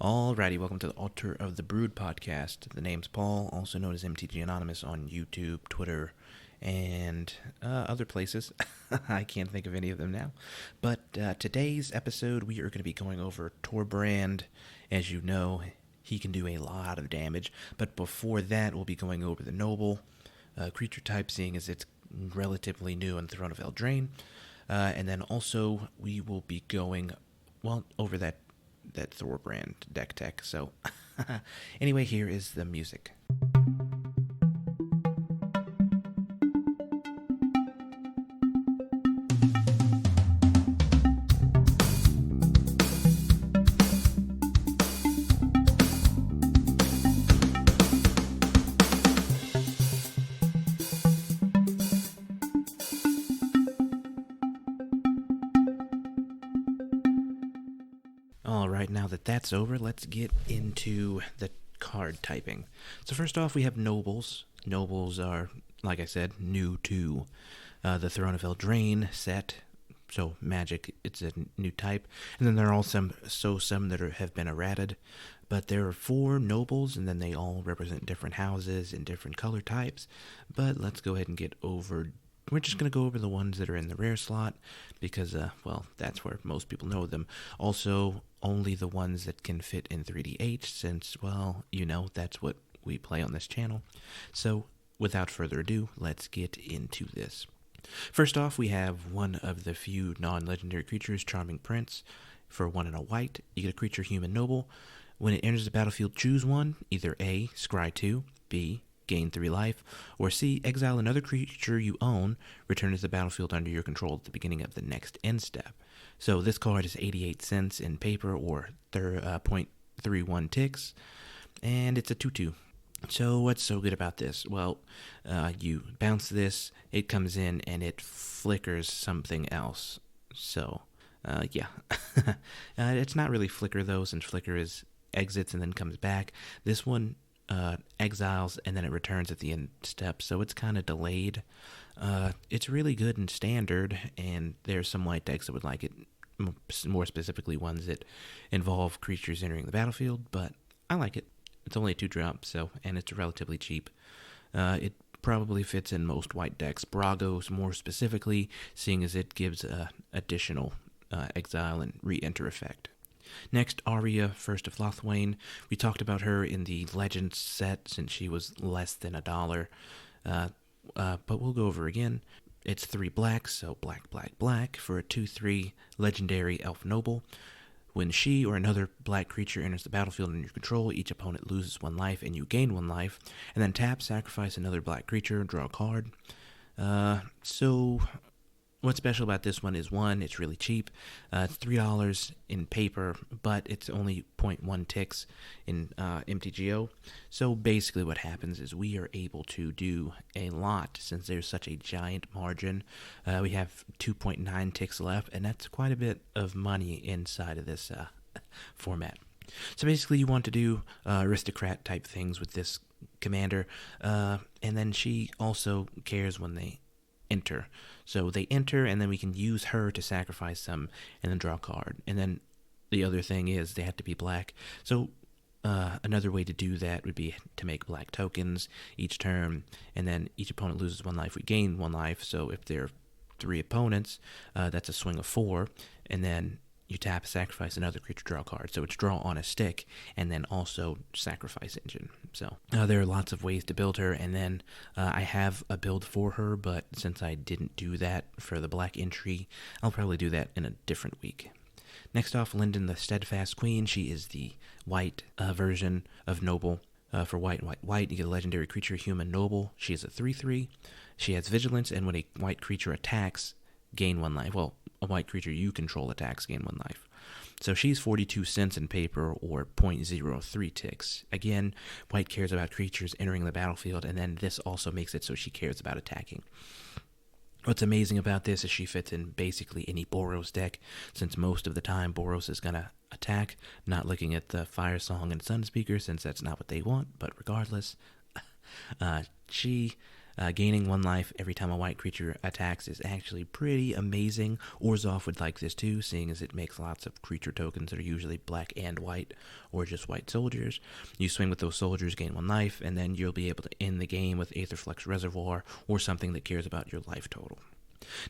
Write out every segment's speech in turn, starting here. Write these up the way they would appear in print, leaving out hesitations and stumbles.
Alrighty, welcome to the Altar of the Brood podcast. The name's Paul, also known as MTG Anonymous on YouTube, Twitter, and other places. I can't think of any of them now. But today's episode, we are going to be going over Torbran. As you know, he can do a lot of damage. But before that, we'll be going over the Noble creature type, seeing as it's relatively new in Throne of Eldraine. And then also, we will be going, over that Torbran deck tech. So anyway, here is the music. Alright, now that that's over, let's get into the card typing. So first off, we have Nobles. Nobles are, like I said, new to the Throne of Eldraine set. So Magic, it's a new type. And then there are some that have been errated. But there are 4 Nobles, and then they all represent different houses and different color types. But let's go ahead and we're just going to go over the ones that are in the rare slot because, that's where most people know them. Also, only the ones that can fit in 3DH since, that's what we play on this channel. So, without further ado, let's get into this. First off, we have one of the few non-legendary creatures, Charming Prince. For 1 and a white, you get a creature human noble. When it enters the battlefield, choose one. Either A, scry 2, B, gain 3 life, or C, exile another creature you own, return to the battlefield under your control at the beginning of the next end step. So this card is 88 cents in paper, or 0.31 ticks, and it's a 2/2. So what's so good about this? Well, you bounce this, it comes in, and it flickers something else. So, it's not really flicker, though, since flicker is exits and then comes back. This one exiles and then it returns at the end step, so it's kind of delayed. It's really good in standard, and there's some white decks that would like it, more specifically ones that involve creatures entering the battlefield, but I like it. It's only a 2-drop, and it's relatively cheap. It probably fits in most white decks, Bragos more specifically, seeing as it gives additional exile and re-enter effect. Next, Arya, First of Lothwain. We talked about her in the Legends set since she was less than $1. But we'll go over again. It's 3 blacks, so black for a 2/3 legendary elf noble. When she or another black creature enters the battlefield under your control, each opponent loses 1 life and you gain 1 life. And then tap, sacrifice another black creature, draw a card. So what's special about this one is, 1, it's really cheap. It's $3 in paper, but it's only 0.1 ticks in MTGO. So basically what happens is we are able to do a lot since there's such a giant margin. We have 2.9 ticks left, and that's quite a bit of money inside of this format. So basically you want to do aristocrat type things with this commander, and then she also cares when they enter. So they enter, and then we can use her to sacrifice them and then draw a card. And then the other thing is they have to be black. So another way to do that would be to make black tokens each turn, and then each opponent loses 1 life. We gain 1 life. So if there are 3 opponents, that's a swing of 4, and then you tap, sacrifice another creature, draw a card. So it's draw on a stick, and then also sacrifice engine. So there are lots of ways to build her, and then I have a build for her, but since I didn't do that for the black entry, I'll probably do that in a different week. Next off, Linden the Steadfast Queen. She is the white version of Noble. For white, you get a legendary creature, human noble. She is a 3/3. She has vigilance, and when a white creature attacks, gain 1 life. Well, a white creature you control attacks, gain 1 life. So she's 42 cents in paper, or 0.03 ticks. Again, white cares about creatures entering the battlefield, and then this also makes it so she cares about attacking. What's amazing about this is she fits in basically any Boros deck, since most of the time Boros is going to attack, not looking at the Fire Song and Sunspeaker, since that's not what they want, but regardless, she Gaining 1 life every time a white creature attacks is actually pretty amazing. Orzhov would like this too, seeing as it makes lots of creature tokens that are usually black and white, or just white soldiers. You swing with those soldiers, gain 1 life, and then you'll be able to end the game with Aetherflux Reservoir, or something that cares about your life total.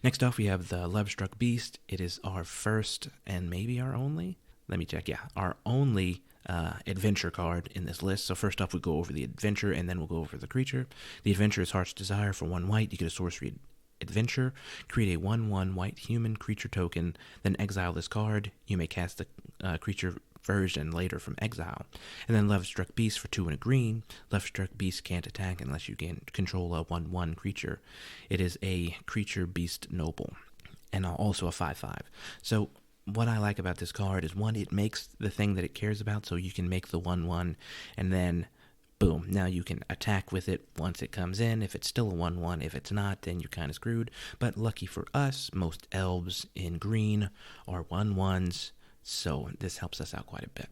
Next off, we have the Lovestruck Beast. It is our first, and maybe our only, let me check, yeah, our only adventure card in this list. So first off, we go over the adventure, and then we'll go over the creature. The adventure is Heart's Desire. For 1 white, you get a sorcery adventure. Create a 1/1 white human creature token, then exile this card. You may cast the creature version later from exile. And then Lovestruck Beast for 2 and a green. Lovestruck Beast can't attack unless you can control a 1/1 creature. It is a creature beast noble, and also a 5/5. So what I like about this card is, 1, it makes the thing that it cares about, so you can make the 1/1, and then boom, now you can attack with it once it comes in. If it's still a 1/1, if it's not, then you're kind of screwed. But lucky for us, most elves in green are 1/1s, so this helps us out quite a bit.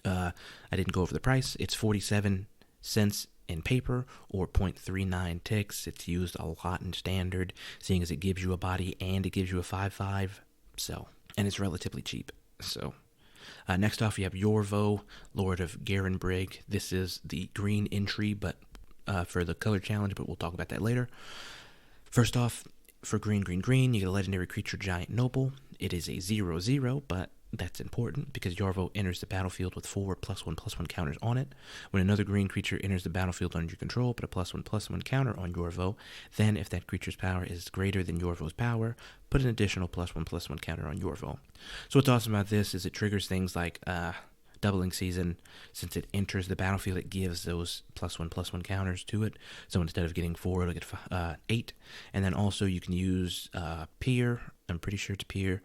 I didn't go over the price. It's 47 cents in paper, or 0.39 ticks. It's used a lot in standard, seeing as it gives you a body and it gives you a 5/5, so, and it's relatively cheap. So next off, you have Yorvo, Lord of Garenbrig. This is the green entry, but for the color challenge, but we'll talk about that later. First off, for green, you get a legendary creature, Giant Noble. It is a 0/0, but that's important because Yorvo enters the battlefield with 4 +1/+1 counters on it. When another green creature enters the battlefield under your control, put a +1/+1 counter on Yorvo. Then, if that creature's power is greater than Yorvo's power, put an additional +1/+1 counter on Yorvo. So what's awesome about this is it triggers things like Doubling Season. Since it enters the battlefield, it gives those +1/+1 counters to it. So instead of getting 4, it'll get 8. And then also you can use Peer. I'm pretty sure it's Peer.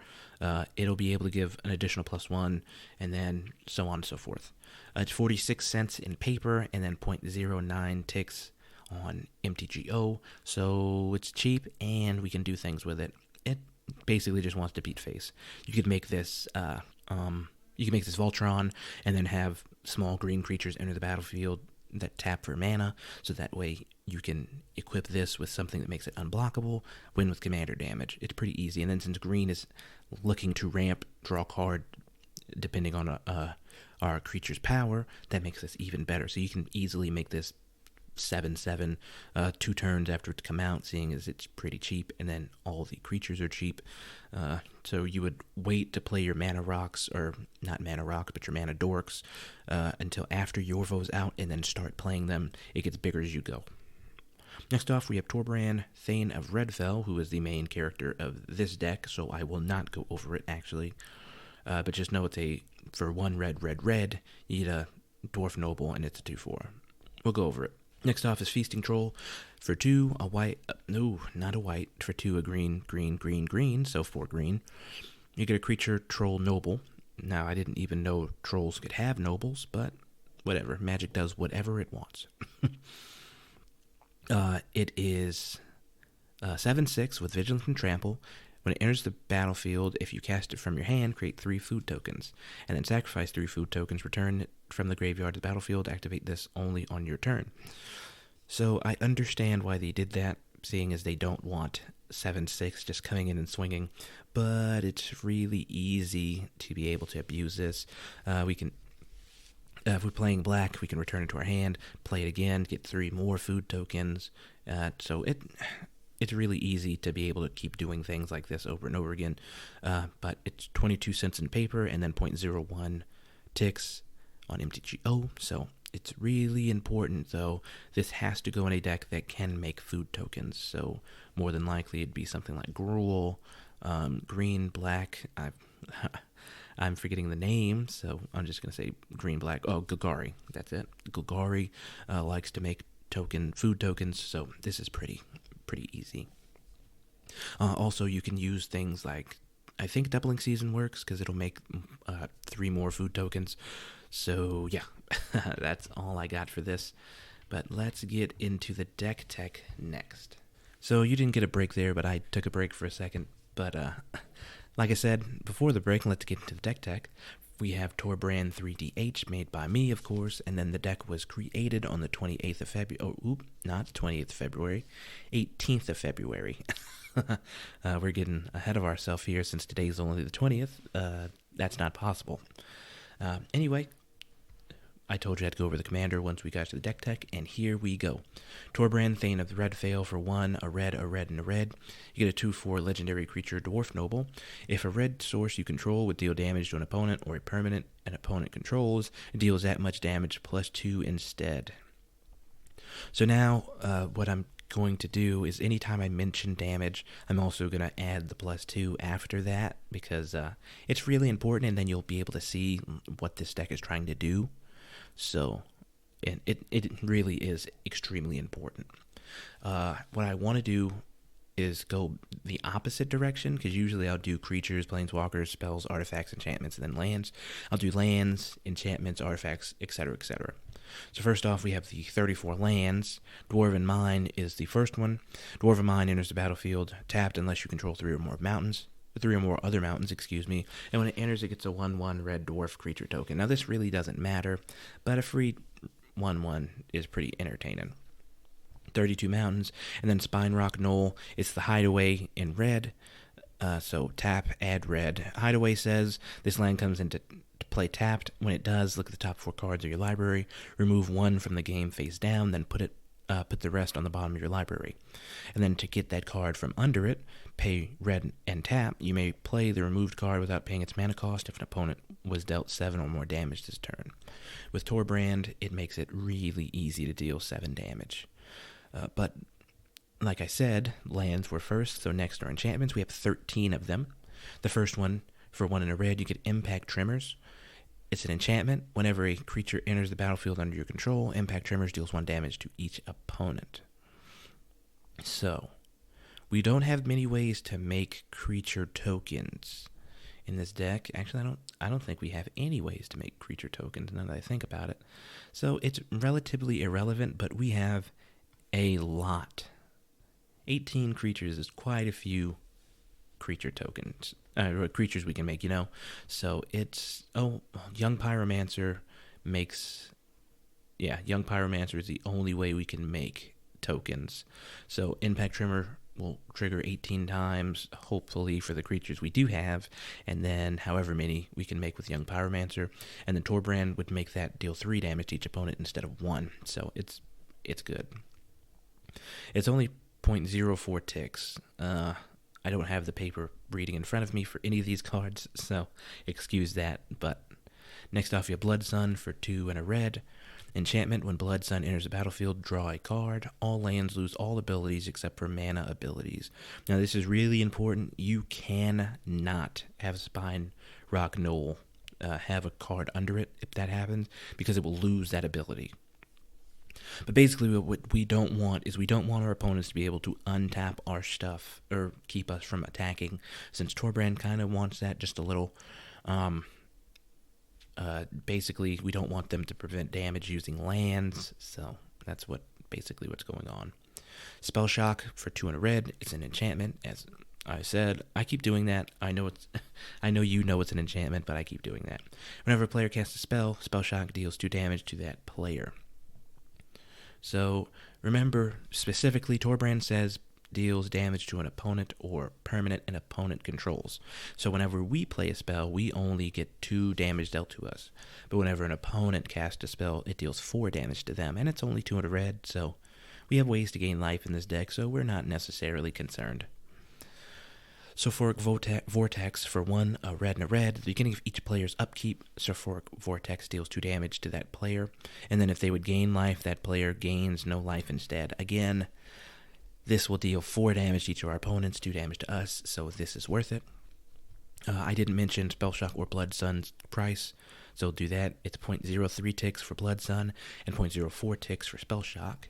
It'll be able to give an additional +1, and then so on and so forth. It's 46 cents in paper, and then 0.09 ticks on MTGO. So it's cheap, and we can do things with it. It basically just wants to beat face. You could make this Voltron, and then have small green creatures enter the battlefield that tap for mana, so that way you can equip this with something that makes it unblockable, win with commander damage. It's pretty easy, and then since green is looking to ramp, draw card, depending on our creature's power, that makes this even better. So you can easily make this 7/7, 2 turns after it's come out, seeing as it's pretty cheap, and then all the creatures are cheap. So you would wait to play your mana rocks, or not mana rocks, but your mana dorks, until after Yorvo's out, and then start playing them. It gets bigger as you go. Next off, we have Torbran, Thane of Redfell, who is the main character of this deck, so I will not go over it, actually. But just know it's for 1 red, you need a Dwarf Noble, and it's a 2/4. We'll go over it. Next off is Feasting Troll. For 2, a white, no, not a white, for 2, a green, so 4 green. You get a creature, Troll Noble. Now, I didn't even know trolls could have nobles, but whatever. Magic does whatever it wants. It is 7/6 with Vigilance and Trample. When it enters the battlefield, if you cast it from your hand, create 3 food tokens, and then sacrifice 3 food tokens, return it from the graveyard to the battlefield, activate this only on your turn. So I understand why they did that, seeing as they don't want 7/6 just coming in and swinging, but it's really easy to be able to abuse this. We can, if we're playing black, we can return it to our hand, play it again, get 3 more food tokens, so it's really easy to be able to keep doing things like this over and over again, but it's 22 cents in paper, and then 0.01 ticks on MTGO, so it's really important, though. This has to go in a deck that can make food tokens, so more than likely it'd be something like Gruul, green, black, I'm forgetting the name, so I'm just going to say green, black, Golgari, that's it. Golgari likes to make food tokens, so this is pretty easy. Also, you can use things like, I think Doubling Season works, because it'll make 3 more food tokens. So, yeah, that's all I got for this. But let's get into the deck tech next. So, you didn't get a break there, but I took a break for a second. But, like I said, before the break, let's get into the deck tech. We have Torbran 3DH, made by me, of course, and then the deck was created on the 28th of February. Oh, not 28th of February, 18th of February. We're getting ahead of ourselves here since today's only the 20th. That's not possible. Anyway, I told you I'd go over the commander once we got to the deck tech, and here we go. Torbran, Thane of the Red Veil for 1, a red, and a red. You get a 2/4 legendary creature, Dwarf Noble. If a red source you control would deal damage to an opponent or a permanent an opponent controls, it deals that much damage +2 instead. So now, what I'm going to do is anytime I mention damage, I'm also going to add the +2 after that, because it's really important, and then you'll be able to see what this deck is trying to do. So it really is extremely important. What I want to do is go the opposite direction, because usually I'll do creatures, planeswalkers, spells, artifacts, enchantments, and then lands. I'll do lands, enchantments, artifacts, etc., etc. So first off, we have the 34 lands. Dwarven Mine is the first one. Dwarven Mine enters the battlefield tapped unless you control 3 or more other mountains, and when it enters, it gets a 1/1 red dwarf creature token. Now, this really doesn't matter, but a free 1/1 is pretty entertaining. 32 mountains, and then Spine Rock Knoll. It's the Hideaway in red, so tap, add red. Hideaway says this land comes into play tapped. When it does, look at the top 4 cards of your library, remove 1 from the game face down, then put the rest on the bottom of your library. And then to get that card from under it, pay red and tap. You may play the removed card without paying its mana cost if an opponent was dealt 7 or more damage this turn. With Torbran, it makes it really easy to deal 7 damage. But, like I said, lands were first, so next are enchantments. We have 13 of them. The first one, for 1 and a red, you get Impact Tremors. It's an enchantment. Whenever a creature enters the battlefield under your control, Impact Tremors deals 1 damage to each opponent. So, we don't have many ways to make creature tokens in this deck. Actually, I don't think we have any ways to make creature tokens, now that I think about it. So, it's relatively irrelevant, but we have a lot. 18 creatures is quite a few creature tokens. Creatures we can make, So it's... Young Pyromancer makes... Yeah, Young Pyromancer is the only way we can make tokens. So Impact Tremor will trigger 18 times, hopefully, for the creatures we do have, and then however many we can make with Young Pyromancer. And then Torbran would make that deal 3 damage to each opponent instead of 1. So it's good. It's only 0.04 ticks. I don't have the paper reading in front of me for any of these cards, so excuse that. But next off, you have Blood Sun for 2 and a red. Enchantment, when Blood Sun enters the battlefield, draw a card. All lands lose all abilities except for mana abilities. Now, this is really important. You cannot have Spine Rock Knoll have a card under it if that happens, because it will lose that ability. But basically what we don't want is we don't want our opponents to be able to untap our stuff or keep us from attacking, since Torbran kind of wants that just a little. Basically, we don't want them to prevent damage using lands, so that's basically what's going on. Spell Shock for 2 and a red. It's an enchantment, as I said. I keep doing that. I know you know it's an enchantment, but I keep doing that. Whenever a player casts a spell, Spell Shock deals 2 damage to that player. So, remember, specifically, Torbran says deals damage to an opponent or permanent an opponent controls. So whenever we play a spell, we only get 2 damage dealt to us. But whenever an opponent casts a spell, it deals 4 damage to them, and it's only 2 and a red, so we have ways to gain life in this deck, so we're not necessarily concerned. Sulfuric Vortex for 1, a red and a red. At the beginning of each player's upkeep, Sulfuric Vortex deals 2 damage to that player. And then if they would gain life, that player gains no life instead. Again, this will deal 4 damage to each of our opponents, 2 damage to us, so this is worth it. I didn't mention Spell Shock or Blood Sun's price, so do that. It's 0.03 ticks for Blood Sun and 0.04 ticks for Spell Shock.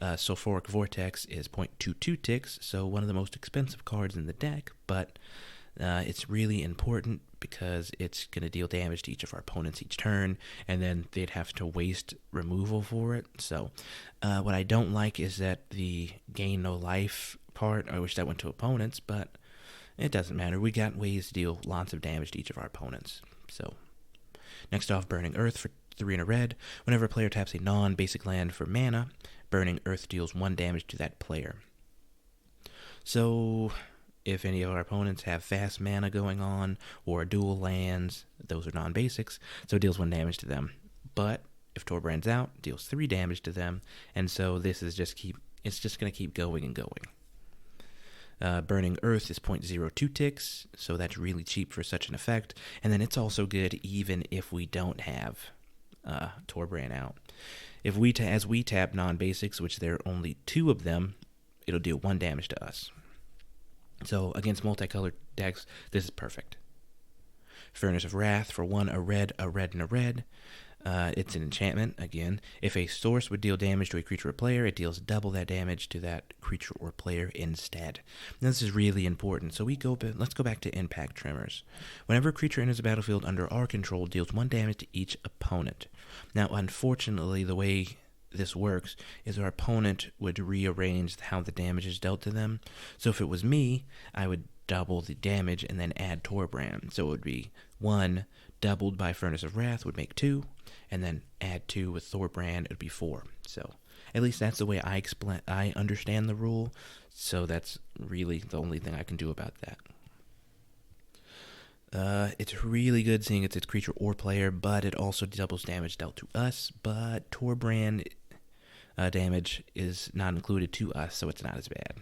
Sulfuric Vortex is 0.22 ticks, so one of the most expensive cards in the deck, but it's really important because it's going to deal damage to each of our opponents each turn, and then they'd have to waste removal for it. So what I don't like is that the gain no life part, I wish that went to opponents, but it doesn't matter. We got ways to deal lots of damage to each of our opponents, so Next off, Burning Earth for 3 and a red. Whenever a player taps a non-basic land for mana, Burning Earth deals 1 damage to that player. So, if any of our opponents have fast mana going on, or dual lands, those are non-basics, so it deals 1 damage to them. But, if Torbran's out, it deals 3 damage to them, and so this is it's just going to keep going and going. Burning Earth is 0.02 ticks, so that's really cheap for such an effect. And then it's also good even if we don't have Torbran out. As we tap non-basics, which there are only 2 of them, it'll deal 1 damage to us. So against multicolored decks, this is perfect. Furnace of Wrath for 1, a red, and a red. It's an enchantment, again. If a source would deal damage to a creature or player, it deals double that damage to that creature or player instead. Now, this is really important. So let's go back to Impact Tremors. Whenever a creature enters the battlefield under our control, deals 1 damage to each opponent. Now, unfortunately, the way this works is our opponent would rearrange how the damage is dealt to them. So if it was me, I would double the damage and then add Torbran. So it would be 1 doubled by Furnace of Wrath would make 2, and then add 2 with Torbran, it would be 4. So at least that's the way I understand the rule, so that's really the only thing I can do about that. It's really good seeing it's creature or player, but it also doubles damage dealt to us, but Torbran damage is not included to us, so it's not as bad.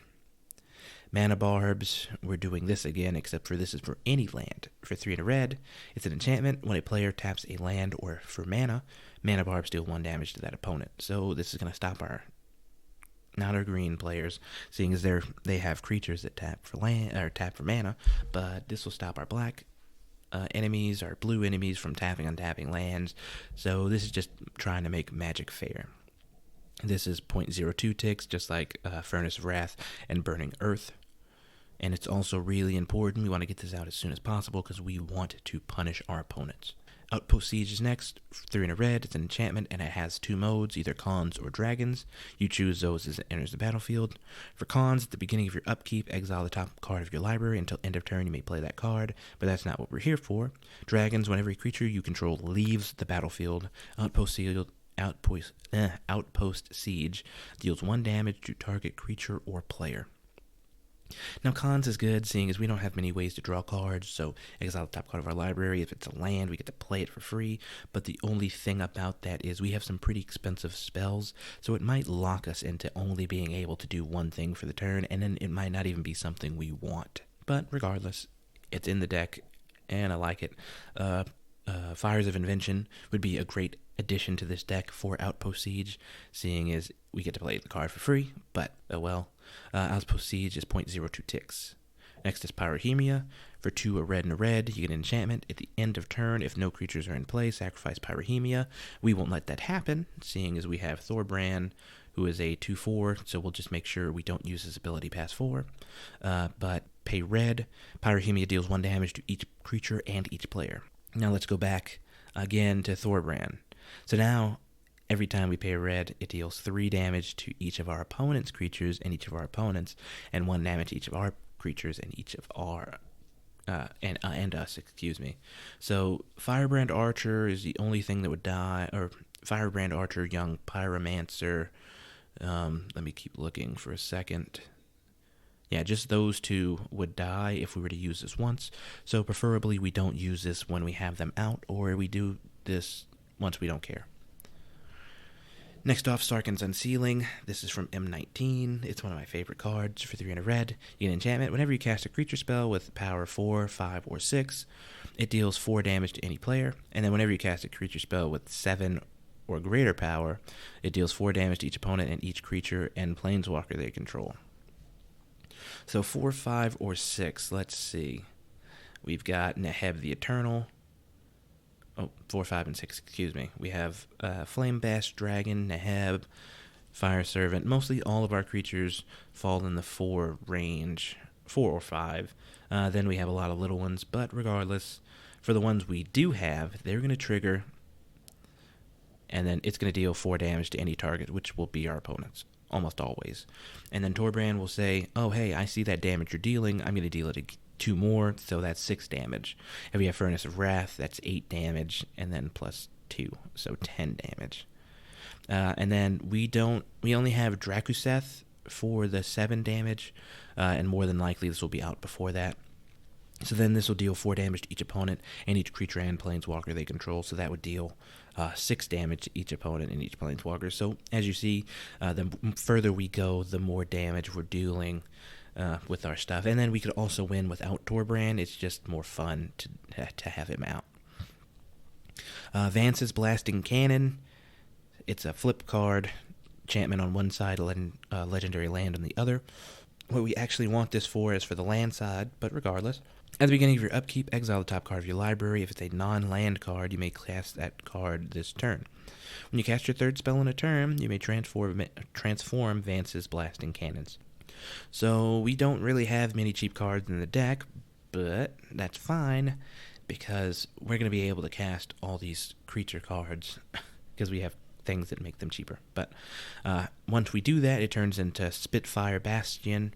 Mana Barbs, we're doing this again, except for this is for any land. For 3 and a red, it's an enchantment. When a player taps a land or for mana, Mana Barbs deal 1 damage to that opponent. So this is going to stop not our green players, seeing as they have creatures that tap for mana, but this will stop our black enemies, our blue enemies from tapping lands. So this is just trying to make Magic fair. This is 0.02 ticks, just like Furnace of Wrath and Burning Earth. And it's also really important. We want to get this out as soon as possible because we want to punish our opponents. Outpost Siege is next. 3 and a red. It's an enchantment, and it has 2 modes, either Khans or Dragons. You choose those as it enters the battlefield. For Khans, at the beginning of your upkeep, exile the top card of your library. Until end of turn, you may play that card, but that's not what we're here for. Dragons, when every creature you control leaves the battlefield. Outpost Siege deals 1 damage to target creature or player. Now, Khans is good, seeing as we don't have many ways to draw cards, so exile the top card of our library. If it's a land, we get to play it for free, but the only thing about that is we have some pretty expensive spells, so it might lock us into only being able to do one thing for the turn, and then it might not even be something we want. But regardless, it's in the deck, and I like it. Fires of Invention would be a great addition to this deck for Outpost Siege, seeing as we get to play the card for free, but Outpost Siege is 0.02 ticks. Next is Pyrohemia. For 2, a red and a red, you get an enchantment. At the end of turn, if no creatures are in play, sacrifice Pyrohemia. We won't let that happen, seeing as we have Torbran, who is a 2/4, so we'll just make sure we don't use his ability past 4. But pay red, Pyrohemia deals 1 damage to each creature and each player. Now let's go back again to Torbran. So now, every time we pay a red, it deals 3 damage to each of our opponent's creatures and each of our opponents, and 1 damage to each of our creatures and each of our and us. So Firebrand Archer is the only thing that would die, or Firebrand Archer, Young Pyromancer. Let me keep looking for a second. Yeah, just those 2 would die if we were to use this once. So preferably we don't use this when we have them out, or we do this once we don't care. Next off, Sarkhan's Unsealing. This is from M19. It's one of my favorite cards. For 3 and a red, you get an enchantment. Whenever you cast a creature spell with power 4, 5, or 6, it deals 4 damage to any player. And then whenever you cast a creature spell with 7 or greater power, it deals 4 damage to each opponent and each creature and planeswalker they control. So 4, 5, or 6. Let's see. We've got Neheb the Eternal. 4, 5, and 6, We have Flamebash Dragon, Neheb, Fire Servant. Mostly all of our creatures fall in the 4 range, 4 or 5. Then we have a lot of little ones, but regardless, for the ones we do have, they're going to trigger, and then it's going to deal 4 damage to any target, which will be our opponents, almost always. And then Torbran will say, oh, hey, I see that damage you're dealing. I'm going to deal it 2 more, so that's 6 damage. If we have Furnace of Wrath, that's 8 damage, and then plus 2, so 10 damage. And then we only have Drakuseth for the 7 damage, and more than likely this will be out before that. So then this will deal 4 damage to each opponent and each creature and planeswalker they control, so that would deal 6 damage to each opponent and each planeswalker. So as you see, the further we go, the more damage we're dealing with our stuff. And then we could also win without Torbran. It's just more fun to have him out. Vance's Blasting Cannon. It's a flip card, enchantment on one side, legendary land on the other. What we actually want this for is for the land side, but regardless. At the beginning of your upkeep, exile the top card of your library. If it's a non-land card, you may cast that card this turn. When you cast your 3rd spell in a turn, you may transform Vance's Blasting Cannons. So we don't really have many cheap cards in the deck, but that's fine, because we're going to be able to cast all these creature cards, because we have things that make them cheaper. But once we do that, it turns into Spitfire Bastion.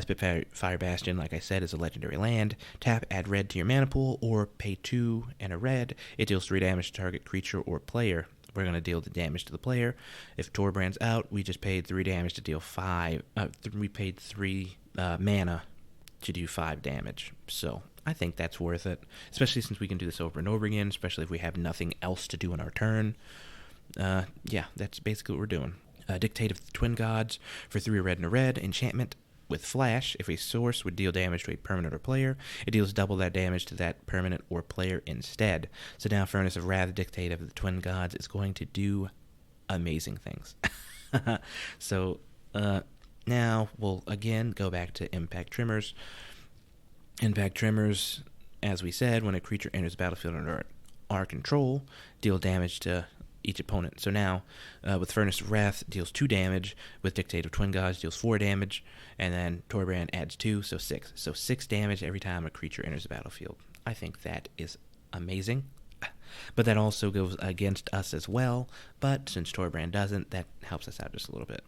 Spitfire Bastion, like I said, is a legendary land. Tap, add red to your mana pool, or pay 2 and a red. It deals 3 damage to target creature or player. We're going to deal the damage to the player. If Torbran's out, we just paid 3 damage to deal 5. We paid 3 mana to do 5 damage. So I think that's worth it, especially since we can do this over and over again, especially if we have nothing else to do in our turn. Yeah, that's basically what we're doing. Dictate of the Twin Gods for 3 red and a red. Enchantment with Flash. If a source would deal damage to a permanent or player, it deals double that damage to that permanent or player instead. So now Furnace of Wrath, Dictate of the Twin Gods, is going to do amazing things. So now we'll again go back to Impact Tremors. Impact Tremors, as we said, when a creature enters the battlefield under our control, deal damage to each opponent. So now, with Furnace of Wrath, deals 2 damage. With Dictate of Twin Gods, deals 4 damage. And then Torbran adds 2, so 6. So 6 damage every time a creature enters the battlefield. I think that is amazing. But that also goes against us as well. But since Torbran doesn't, that helps us out just a little bit.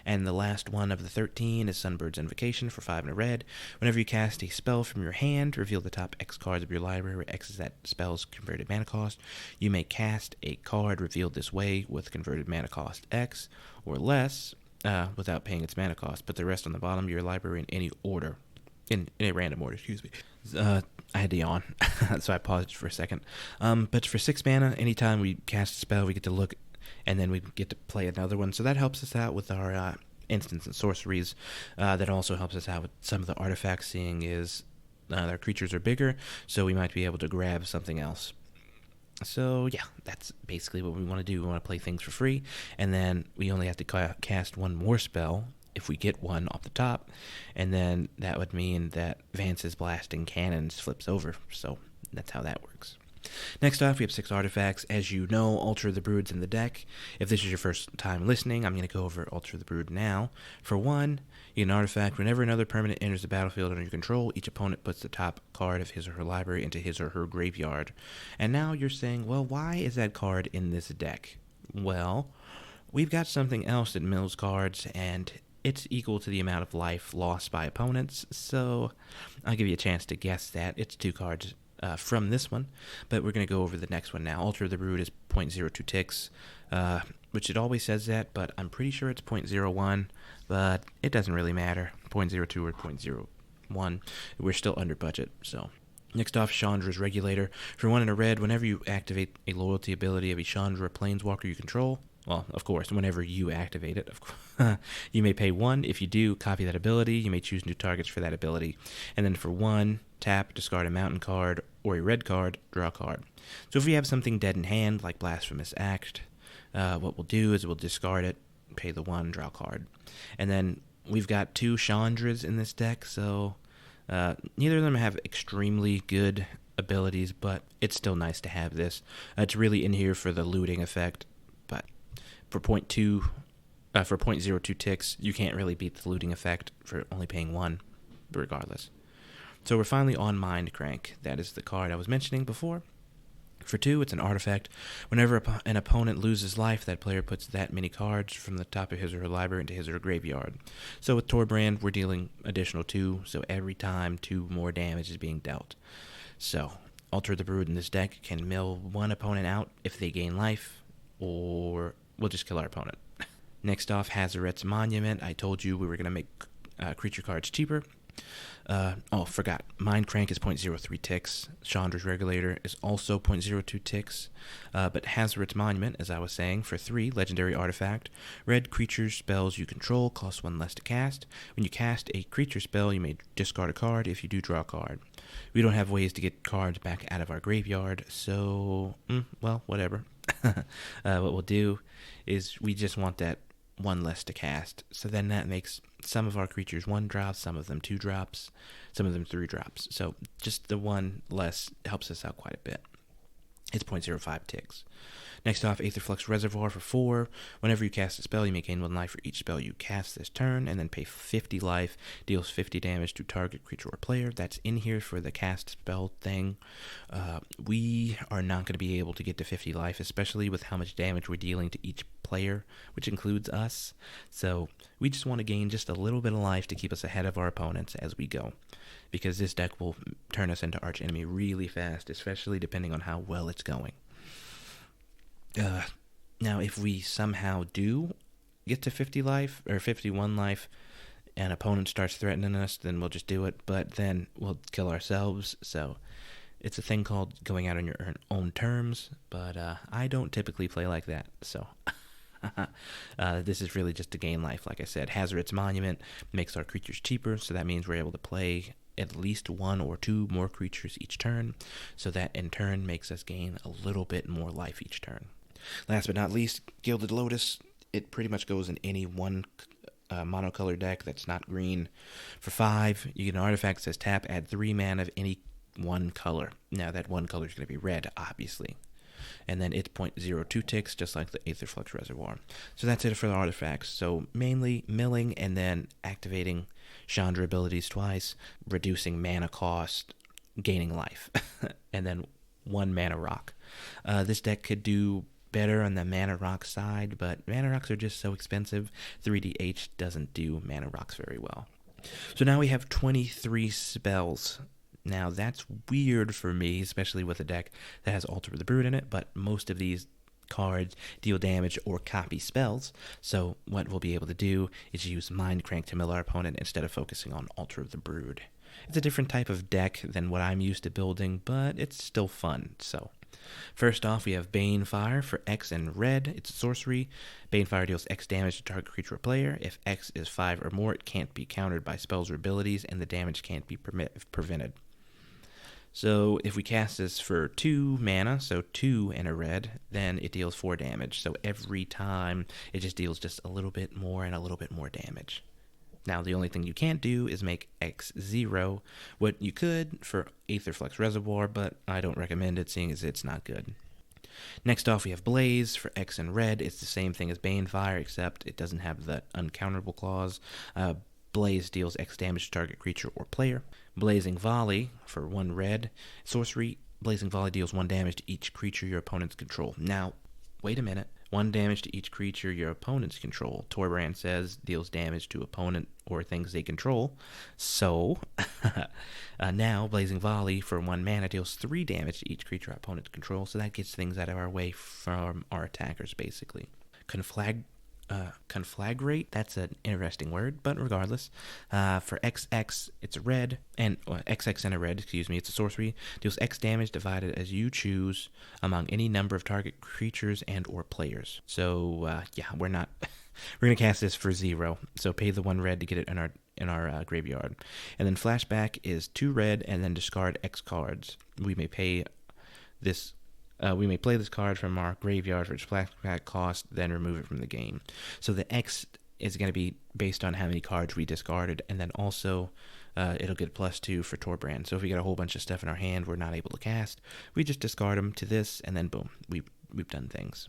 And the last one of the 13 is Sunbird's Invocation for 5 and a red. Whenever you cast a spell from your hand, reveal the top X cards of your library, where X is that spell's converted mana cost. You may cast a card revealed this way with converted mana cost X or less without paying its mana cost. Put the rest on the bottom of your library in any order. In a random order, excuse me. I had to yawn, so I paused for a second. But for 6 mana, anytime we cast a spell, we get to look, and then we get to play another one. So that helps us out with our instants and sorceries. That also helps us out with some of the artifacts, seeing is our creatures are bigger, so we might be able to grab something else. So yeah, that's basically what we want to do. We want to play things for free, and then we only have to cast 1 more spell, if we get one off the top, and then that would mean that Vance's Blasting Cannons flips over. So that's how that works. Next off, we have 6 artifacts. As you know, Altar of the Brood's in the deck. If this is your first time listening, I'm going to go over Altar of the Brood now. For 1, you get an artifact. Whenever another permanent enters the battlefield under your control, each opponent puts the top card of his or her library into his or her graveyard. And now you're saying, well, why is that card in this deck? Well, we've got something else that mills cards, and it's equal to the amount of life lost by opponents, so I'll give you a chance to guess that. It's 2 cards from this one, but we're going to go over the next one now. Altar of the Brood is 0.02 ticks, which it always says that, but I'm pretty sure it's 0.01, but it doesn't really matter, 0.02 or 0.01. We're still under budget, so. Next off, Chandra's Regulator. For 1 and a red, whenever you activate a loyalty ability of a Chandra planeswalker you control, well, of course, whenever you activate it, of course, you may pay 1. If you do, copy that ability. You may choose new targets for that ability. And then for 1, tap, discard a mountain card or a red card, draw a card. So if we have something dead in hand, like Blasphemous Act, what we'll do is we'll discard it, pay the 1, draw a card. And then we've got 2 Chandras in this deck, so neither of them have extremely good abilities, but it's still nice to have this. It's really in here for the looting effect, but for 0.02 ticks, you can't really beat the looting effect for only paying 1, regardless. So we're finally on Mind Crank. That is the card I was mentioning before. For 2, it's an artifact. Whenever an opponent loses life, that player puts that many cards from the top of his or her library into his or her graveyard. So with Torbran, we're dealing additional 2, so every time 2 more damage is being dealt. So, Altar the Brood in this deck can mill one opponent out if they gain life, or we'll just kill our opponent. Next off, Hazoret's Monument. I told you we were going to make creature cards cheaper. Forgot. Mind Crank is 0.03 ticks. Chandra's Regulator is also 0.02 ticks. But Hazoret's Monument, as I was saying, for 3, legendary artifact. Red creature spells you control cost 1 less to cast. When you cast a creature spell, you may discard a card. If you do, draw a card. We don't have ways to get cards back out of our graveyard, so, whatever. What we'll do is we just want that 1 less to cast. So then that makes some of our creatures 1 drops, some of them 2 drops, some of them 3 drops. So just the 1 less helps us out quite a bit. It's 0.05 ticks. Next off, Aetherflux Reservoir for 4. Whenever you cast a spell, you may gain 1 life for each spell you cast this turn, and then pay 50 life, deals 50 damage to target creature or player. That's in here for the cast spell thing. We are not going to be able to get to 50 life, especially with how much damage we're dealing to each player, which includes us. So we just want to gain just a little bit of life to keep us ahead of our opponents as we go, because this deck will turn us into archenemy really fast, especially depending on how well it's going. Now, if we somehow do get to 50 life, or 51 life, and opponent starts threatening us, then we'll just do it, but then we'll kill ourselves. So it's a thing called going out on your own terms, but I don't typically play like that, so this is really just to gain life. Like I said, Hazoret's Monument makes our creatures cheaper, so that means we're able to play at least 1 or 2 more creatures each turn, so that in turn makes us gain a little bit more life each turn. Last but not least, Gilded Lotus. It pretty much goes in any one monocolor deck that's not green. For 5, you get an artifact that says tap, add 3 mana of any one color. Now that one color is going to be red, obviously. And then it's 0.02 ticks, just like the Aetherflux Reservoir. So that's it for the artifacts. So mainly milling and then activating Chandra abilities twice, reducing mana cost, gaining life, and then 1 mana rock. This deck could do better on the mana rock side, but mana rocks are just so expensive. 3DH doesn't do mana rocks very well. So now we have 23 spells. Now that's weird for me, especially with a deck that has Altar the Brood in it, but most of these cards deal damage or copy spells, so what we'll be able to do is use Mind Crank to mill our opponent instead of focusing on Altar of the Brood. It's a different type of deck than what I'm used to building, but it's still fun. So first off, we have Banefire for X and red. It's a sorcery. Banefire deals X damage to target creature or player. If X is 5 or more, it can't be countered by spells or abilities, and the damage can't be prevented. So if we cast this for 2 mana, so 2 and a red, then it deals 4 damage. So every time it just deals just a little bit more and a little bit more damage. Now the only thing you can't do is make X 0. What you could for Aetherflux Reservoir, but I don't recommend it seeing as it's not good. Next off, we have Blaze for X and red. It's the same thing as Banefire, except it doesn't have the uncounterable clause. Blaze deals X damage to target creature or player. Blazing Volley for 1 red. Sorcery, Blazing Volley deals 1 damage to each creature your opponents control. Now, wait a minute. 1 damage to each creature your opponents control. Torbran says deals damage to opponent or things they control. So, now Blazing Volley for 1 mana deals 3 damage to each creature our opponents control. So that gets things out of our way from our attackers, basically. Conflagrate, that's an interesting word, but regardless, for XX, it's a red, and XX and a red, it's a sorcery, deals X damage divided as you choose among any number of target creatures and or players. So, we're going to cast this for 0, so pay the 1 red to get it in our graveyard. And then Flashback is 2 red, and then discard X cards. We may play this card from our graveyard for its flashback cost, then remove it from the game. So the X is going to be based on how many cards we discarded, and then also it'll get +2 for Torbran. So if we got a whole bunch of stuff in our hand we're not able to cast, we just discard them to this, and then boom, we've done things.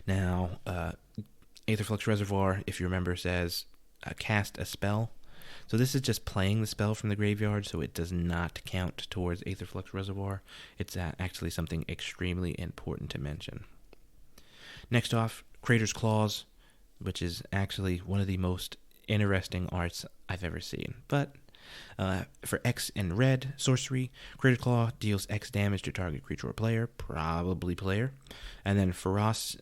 Now, Aetherflux Reservoir, if you remember, says cast a spell. So this is just playing the spell from the graveyard, so it does not count towards Aetherflux Reservoir. It's actually something extremely important to mention. Next off, Crater's Claws, which is actually one of the most interesting arts I've ever seen. But for X and red sorcery, Crater's Claw deals X damage to target creature or player, probably player. And then ferocious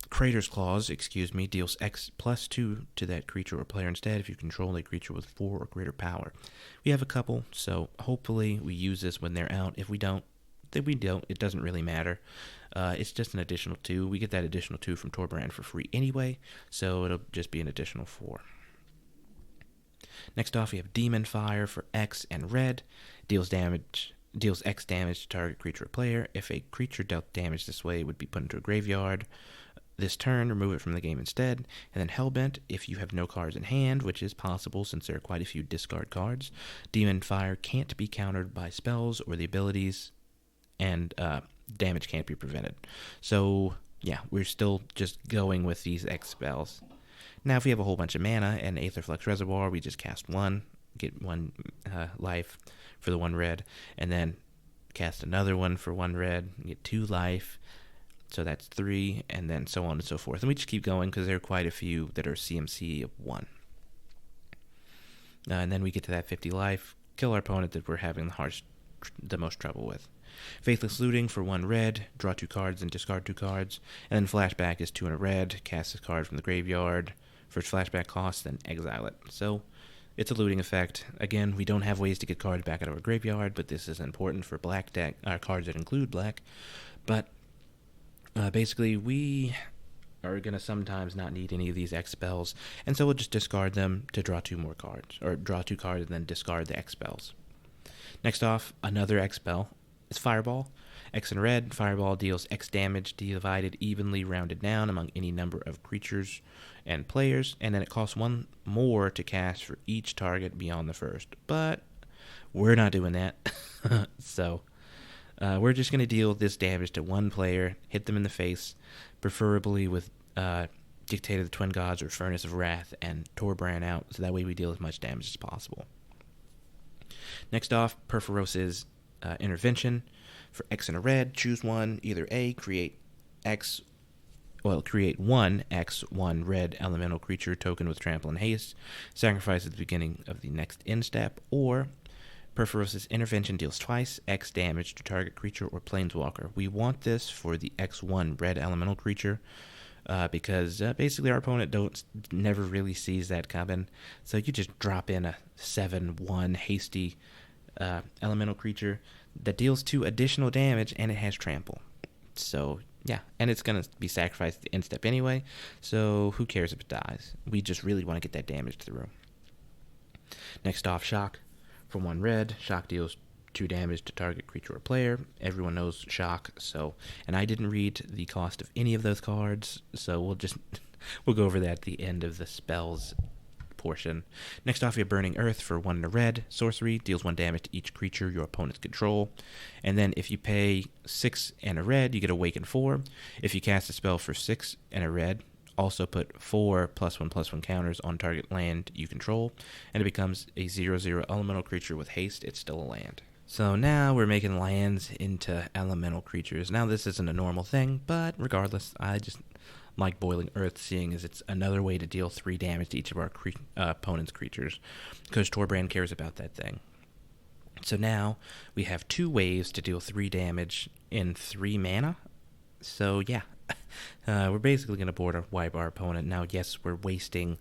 Crater's Claws, deals X +2 to that creature or player instead if you control a creature with 4 or greater power. We have a couple, so hopefully we use this when they're out. If we don't, then we don't. It doesn't really matter. It's just an additional 2. We get that additional 2 from Torbran for free anyway, so it'll just be an additional 4. Next off, we have Demon Fire for X and red. Deals X damage to target creature or player. If a creature dealt damage this way, it would be put into a graveyard. This turn, remove it from the game instead. And then Hellbent, if you have no cards in hand, which is possible since there are quite a few discard cards, Demon Fire can't be countered by spells or the abilities, and damage can't be prevented. So, yeah, we're still just going with these X spells. Now, if we have a whole bunch of mana and Aetherflux Reservoir, we just cast 1, get 1 life for the 1 red, and then cast another one for 1 red, get 2 life. So that's 3, and then so on and so forth. And we just keep going because there are quite a few that are CMC of 1. And then we get to that 50 life, kill our opponent that we're having the most trouble with. Faithless Looting for 1 red, draw 2 cards and discard 2 cards. And then Flashback is 2 and a red, cast this card from the graveyard for its flashback cost, then exile it. So it's a looting effect. Again, we don't have ways to get cards back out of our graveyard, but this is important for black deck, cards that include black. But basically, we are going to sometimes not need any of these X spells, and so we'll just discard them to draw 2 more cards, or draw 2 cards and then discard the X spells. Next off, another X spell is Fireball. X and red, Fireball deals X damage divided evenly rounded down among any number of creatures and players, and then it costs 1 more to cast for each target beyond the first. But we're not doing that, so we're just going to deal this damage to 1 player, hit them in the face, preferably with Dictate of the Twin Gods or Furnace of Wrath and Torbran out, so that way we deal as much damage as possible. Next off, Perforos's Intervention. For X and a red, choose 1, either A, create one X1 red elemental creature token with trample and haste, sacrifice at the beginning of the next end step, or Perforos's Intervention deals twice X damage to target creature or planeswalker. We want this for the X1 red elemental creature because basically our opponent never really sees that coming. So you just drop in a 7/1 hasty elemental creature that deals 2 additional damage and it has trample. So yeah, and it's going to be sacrificed at the end step anyway, so who cares if it dies? We just really want to get that damage through. Next off, Shock. For 1 red, Shock deals 2 damage to target creature or player. Everyone knows Shock, and I didn't read the cost of any of those cards, so we'll go over that at the end of the spells portion. Next off, we have Burning Earth for 1 and a red. Sorcery deals 1 damage to each creature your opponents control. And then if you pay 6 and a red, you get Awaken 4. If you cast a spell for 6 and a red, also put 4 +1/+1 counters on target land you control, and it becomes a 0/0 elemental creature with haste. It's still a land. So now we're making lands into elemental creatures. Now this isn't a normal thing, but regardless, I just like Boiling Earth, seeing as it's another way to deal 3 damage to each of our opponent's creatures, because Torbran cares about that thing. So now we have 2 waves to deal 3 damage in 3 mana. So yeah, we're basically going to wipe our opponent. Now, yes, we're wasting,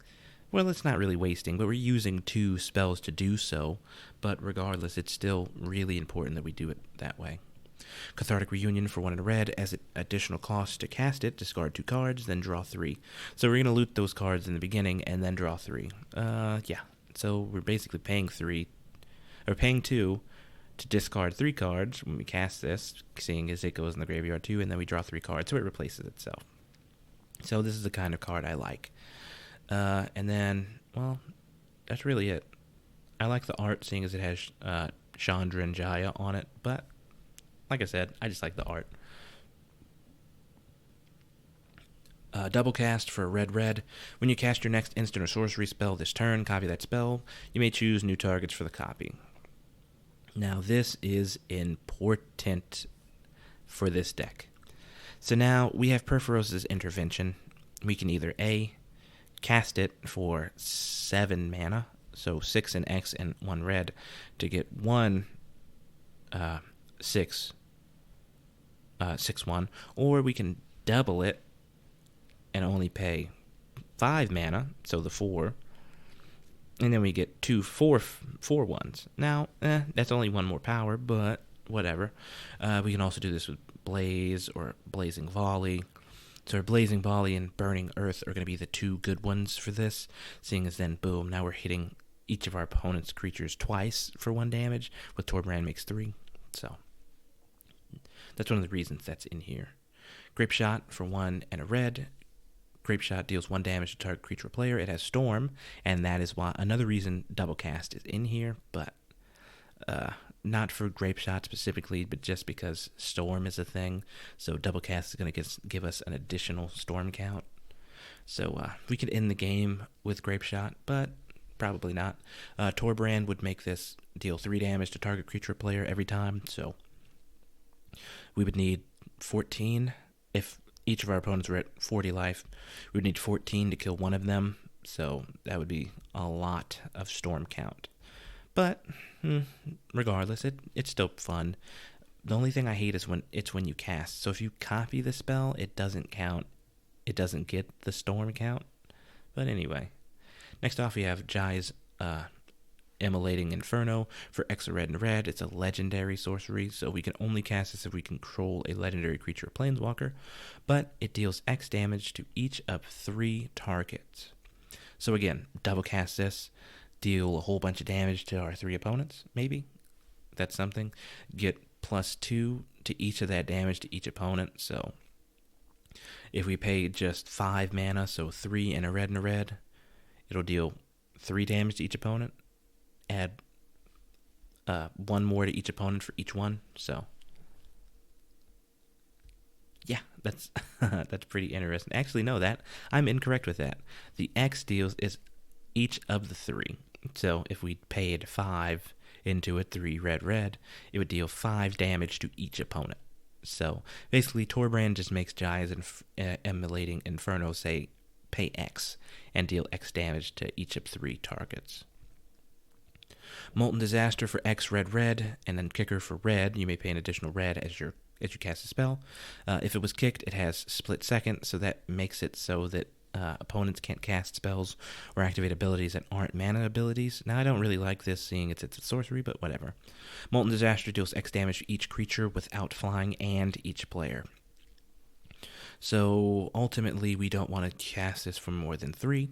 well, it's not really wasting, but we're using 2 spells to do so. But regardless, it's still really important that we do it that way. Cathartic Reunion for 1 and a red. As additional cost to cast it, discard 2 cards, then draw 3. So we're going to loot those cards in the beginning and then draw 3. Yeah. So we're basically paying 2 to discard 3 cards when we cast this, seeing as it goes in the graveyard too, and then we draw 3 cards, so it replaces itself. So this is the kind of card I like. And then, well, that's really it. I like the art, seeing as it has Chandra and Jaya on it, but like I said, I just like the art. Double cast for red. When you cast your next instant or sorcery spell this turn, copy that spell. You may choose new targets for the copy. Now this is important for this deck. So now we have Purphoros' Intervention. We can either A, cast it for 7 mana, so 6 in X and 1 red, to get 1 6/1, or we can double it and only pay 5 mana, so the 4, and then we get 2 4/1s. Now, that's only 1 more power, but whatever. We can also do this with Blaze or Blazing Volley. So our Blazing Volley and Burning Earth are going to be the 2 good ones for this, seeing as then, boom, now we're hitting each of our opponent's creatures twice for 1 damage, with Torbran makes 3, so that's one of the reasons that's in here. Grapeshot for 1 and a red. Grapeshot deals 1 damage to target creature or player. It has Storm, and that is why another reason Double Cast is in here, but not for Grapeshot specifically, but just because Storm is a thing. So Double Cast is going to give us an additional Storm count. So we could end the game with Grapeshot, but probably not. Torbran would make this deal 3 damage to target creature or player every time, so we would need 14 if each of our opponents were at 40 life. We would need 14 to kill one of them, so that would be a lot of Storm count. But regardless, it's still fun. The only thing I hate is when you cast. So if you copy the spell, it doesn't count. It doesn't get the Storm count. But anyway, next off we have Jai's Immolating Inferno for X red and red. It's a legendary sorcery, so we can only cast this if we control a legendary creature or planeswalker, but it deals X damage to each of 3 targets. So again, double cast this, deal a whole bunch of damage to our 3 opponents, maybe. That's something. Get +2 to each of that damage to each opponent, so if we pay just 5 mana, so 3 and a red, it'll deal 3 damage to each opponent. Add 1 more to each opponent for each one. So yeah, that's that's pretty interesting. Actually, no, I'm incorrect with that. The X deals is each of the 3. So if we paid 5 into a 3 red, it would deal 5 damage to each opponent. So basically, Torbran just makes Jai's Immolating Inferno say pay X and deal X damage to each of 3 targets. Molten Disaster for X red, and then Kicker for red. You may pay an additional red as you cast a spell. If it was kicked, it has split second, so that makes it so that opponents can't cast spells or activate abilities that aren't mana abilities. Now, I don't really like this, seeing it's a sorcery, but whatever. Molten Disaster deals X damage to each creature without flying and each player. So ultimately, we don't want to cast this for more than 3.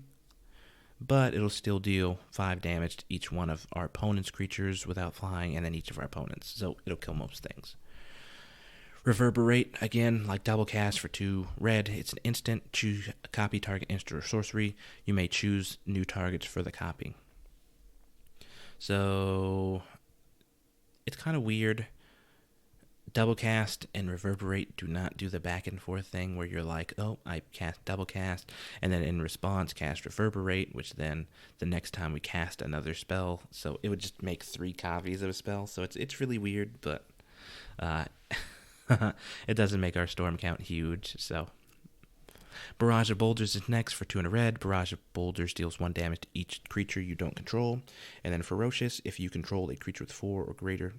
But it'll still deal 5 damage to each one of our opponent's creatures without flying, and then each of our opponents. So it'll kill most things. Reverberate, again, like double cast for 2 red. It's an instant. Choose a copy target instant or sorcery. You may choose new targets for the copy. So it's kind of weird. Double cast and reverberate do not do the back and forth thing where you're like, oh, I cast double cast, and then in response cast reverberate, which then the next time we cast another spell, so it would just make 3 copies of a spell. So it's really weird, but it doesn't make our Storm count huge. So Barrage of Boulders is next for 2 and a red. Barrage of Boulders deals 1 damage to each creature you don't control, and then Ferocious, if you control a creature with 4 or greater.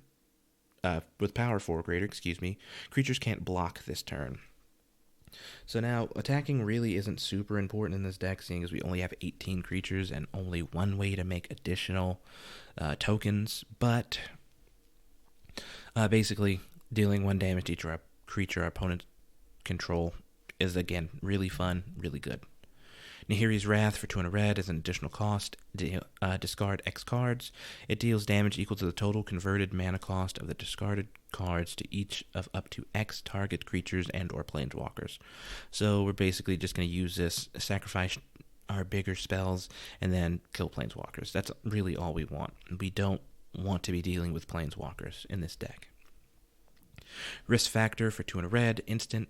With power 4 or greater, creatures can't block this turn. So now, attacking really isn't super important in this deck, seeing as we only have 18 creatures and only 1 way to make additional tokens, but basically, dealing 1 damage to each creature our opponent control is, again, really fun, really good. Nahiri's Wrath for 2 and a red is an additional cost. Discard X cards. It deals damage equal to the total converted mana cost of the discarded cards to each of up to X target creatures and or planeswalkers. So we're basically just going to use this, sacrifice our bigger spells, and then kill planeswalkers. That's really all we want. We don't want to be dealing with planeswalkers in this deck. Risk Factor for 2 and a red, instant.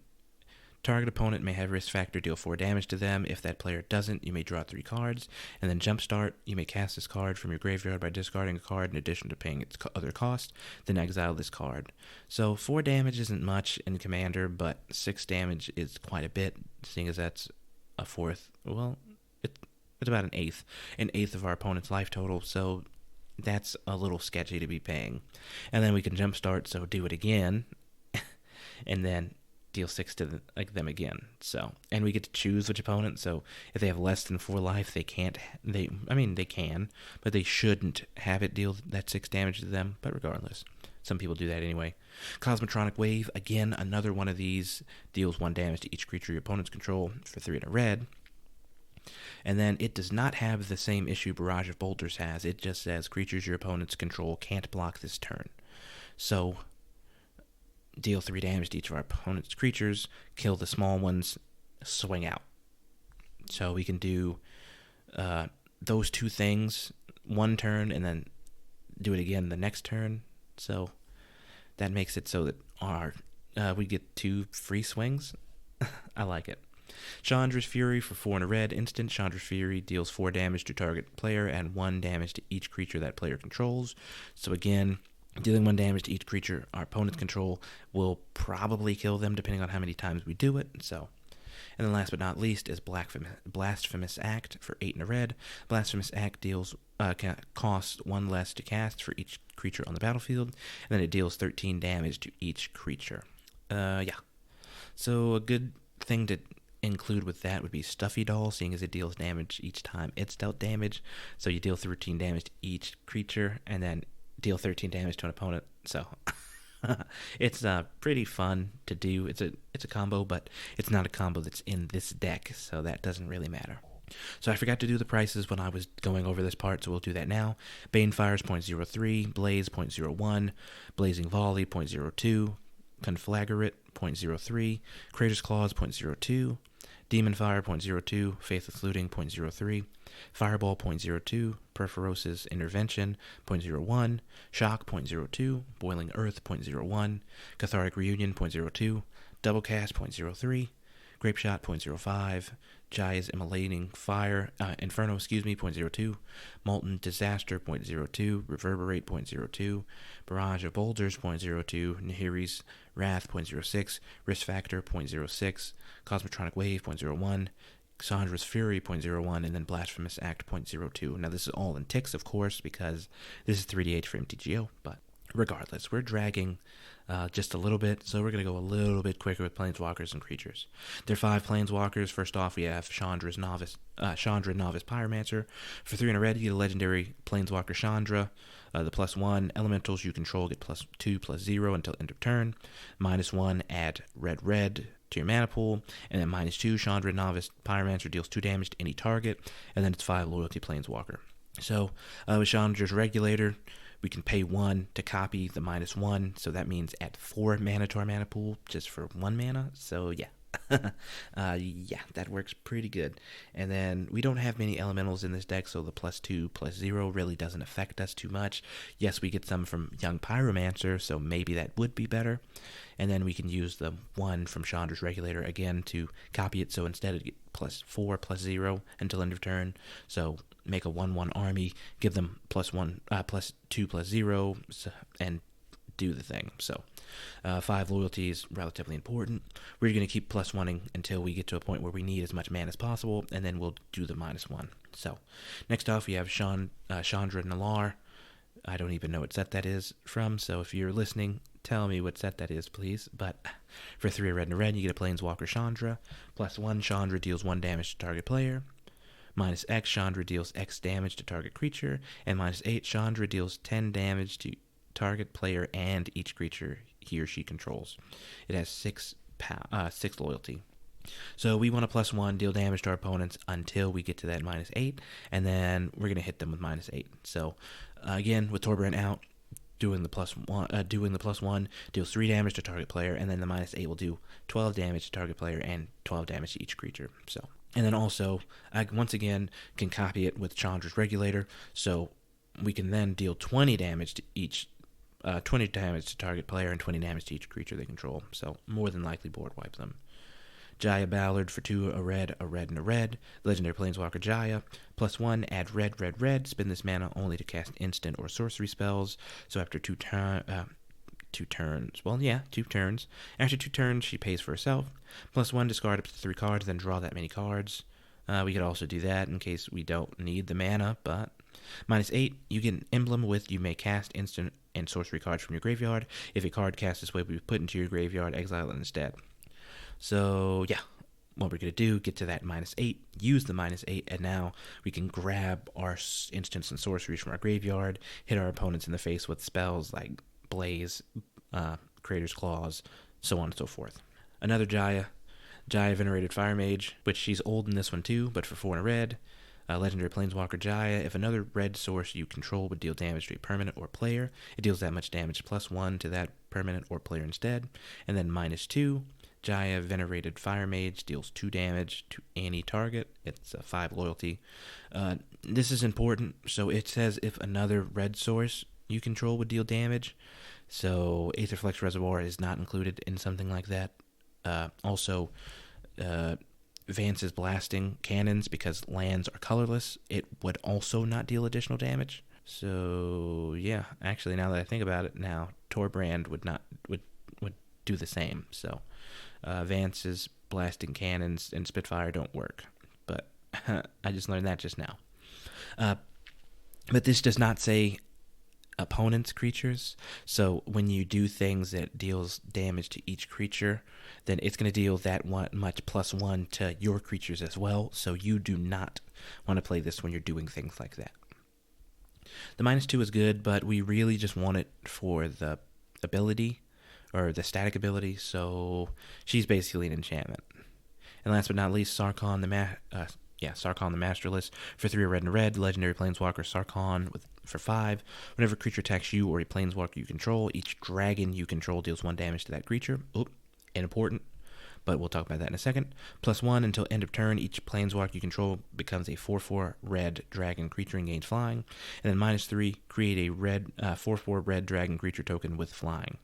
Target opponent may have risk factor, deal 4 damage to them. If that player doesn't, you may draw 3 cards. And then Jumpstart, you may cast this card from your graveyard by discarding a card in addition to paying its other cost, then exile this card. So 4 damage isn't much in Commander, but 6 damage is quite a bit, seeing as that's a fourth, well, it's about an eighth of our opponent's life total, so that's a little sketchy to be paying. And then we can Jumpstart, so do it again, and then deal 6 to them again. So, and we get to choose which opponent. So if they have less than 4 life, they can't. They can, but they shouldn't have it deal that 6 damage to them. But regardless, some people do that anyway. Cosmotronic Wave, again, another one of these, deals 1 damage to each creature your opponents control for 3 in a red. And then it does not have the same issue Barrage of Bolters has. It just says creatures your opponents control can't block this turn. So deal 3 damage to each of our opponent's creatures, kill the small ones, swing out. So we can do those 2 things one turn and then do it again the next turn. So that makes it so that our we get 2 free swings. I like it. Chandra's Fury for 4 in a red instant. Chandra's Fury deals 4 damage to target player and 1 damage to each creature that player controls. So again, dealing 1 damage to each creature our opponents control will probably kill them depending on how many times we do it. So, and then last but not least is Blasphemous Act for 8 in a red. Blasphemous Act deals costs 1 less to cast for each creature on the battlefield, and then it deals 13 damage to each creature. Yeah. So a good thing to include with that would be Stuffy Doll, seeing as it deals damage each time it's dealt damage. So you deal 13 damage to each creature, and then deal 13 damage to an opponent. So it's pretty fun to do. It's a combo, but it's not a combo that's in this deck, so that doesn't really matter. So I forgot to do the prices when I was going over this part, so we'll do that now. Banefire's 0.03, Blaze 0.01, Blazing Volley 0.02, Conflagrate 0.03, Crater's Claws 0.02, Demon Fire 0.02, Faithless Looting 0.03, Fireball 0.02, Perforos's Intervention 0.01, Shock 0.02, Boiling Earth 0.01, Cathartic Reunion 0.02, Double Cast 0.03, Grapeshot 0.05, Jaya's Immolating Fire, Inferno 0.02, Molten Disaster 0.02, Reverberate 0.02, Barrage of Boulders 0.02, Nahiri's Wrath 0.06, Risk Factor 0.06, Cosmotronic Wave 0.01, Cassandra's Fury 0.01, and then Blasphemous Act 0.02. Now this is all in ticks, of course, because this is 3DH for MTGO, but regardless, we're dragging just a little bit, so we're going to go a little bit quicker with Planeswalkers and creatures. There are 5 Planeswalkers. First off, we have Chandra Novice Pyromancer. For 3 in a red, you get a legendary Planeswalker Chandra. The +1 elementals you control get +2/+0 until end of turn. -1, add red to your mana pool, and then -2, Chandra Novice Pyromancer deals 2 damage to any target, and then it's 5 loyalty Planeswalker. So with Chandra's Regulator, we can pay 1 to copy the -1, so that means add 4 mana to our mana pool just for 1 mana. So yeah. Yeah, that works pretty good. And then we don't have many elementals in this deck, so the +2/+0 really doesn't affect us too much. Yes, we get some from Young Pyromancer, so maybe that would be better. And then we can use the 1 from Chandra's Regulator again to copy it, so instead it get +4/+0 until end of turn. So make a 1/1 army, give them +2/+0, and do the thing. So 5 loyalty is relatively important. We're going to keep +1ing until we get to a point where we need as much mana as possible, and then we'll do the -1. So next off, we have Chandra Nalar. I don't even know what set that is from, so if you're listening, tell me what set that is, please. But for 3 red and a red, you get a Planeswalker Chandra. +1, Chandra deals 1 damage to target player. -X, Chandra deals X damage to target creature. And -8, Chandra deals 10 damage to target player and each creature he or she controls. It has 6 loyalty. So we want a +1, deal damage to our opponents until we get to that -8, and then we're going to hit them with -8. So again, with Torbran out, doing the +1 deals 3 damage to target player, and then the -8 will do 12 damage to target player and 12 damage to each creature. So, and then also, I once again can copy it with Chandra's Regulator, so we can then deal 20 damage to each 20 damage to target player and 20 damage to each creature they control, so more than likely board wipe them. Jaya Ballard for 2, a red, and a red. Legendary Planeswalker Jaya. +1, add red, red, red. Spend this mana only to cast instant or sorcery spells. So after 2 turns. After 2 turns, she pays for herself. +1, discard up to 3 cards, then draw that many cards. We could also do that in case we don't need the mana, but -8, you get an emblem with you may cast instant and sorcery cards from your graveyard. If a card cast this way will be put into your graveyard, exile it instead. So, yeah, what we're going to do, get to that -8, use the -8, and now we can grab our instants and sorceries from our graveyard, hit our opponents in the face with spells like Blaze, Creator's Claws, so on and so forth. Another Jaya Venerated Fire Mage, which she's old in this one too, but for 4 and a red. Legendary Planeswalker Jaya. If another red source you control would deal damage to a permanent or player, it deals that much damage +1 to that permanent or player instead. And then -2, Jaya Venerated Fire Mage deals 2 damage to any target. It's a 5 loyalty. This is important. So it says if another red source you control would deal damage. So Aetherflex Reservoir is not included in something like that. Also, Vance's Blasting Cannons, because lands are colorless, it would also not deal additional damage. So yeah, actually, now that I think about it, now Torbran would do the same. So Vance's Blasting Cannons and Spitfire don't work, but I just learned that just now. But this does not say opponent's creatures, so when you do things that deals damage to each creature, then it's going to deal that much +1 to your creatures as well, so you do not want to play this when you're doing things like that. The -2 is good, but we really just want it for the ability, or the static ability, so she's basically an enchantment. And last but not least, Sarkhan the Masterless for 3 red and red. Legendary Planeswalker Sarkhan for 5. Whenever a creature attacks you or a Planeswalker you control, each dragon you control deals 1 damage to that creature. Important, but we'll talk about that in a second. +1, until end of turn, each Planeswalker you control becomes a 4/4 red dragon creature and gains flying. And then -3, create a red 4/4 red dragon creature token with flying.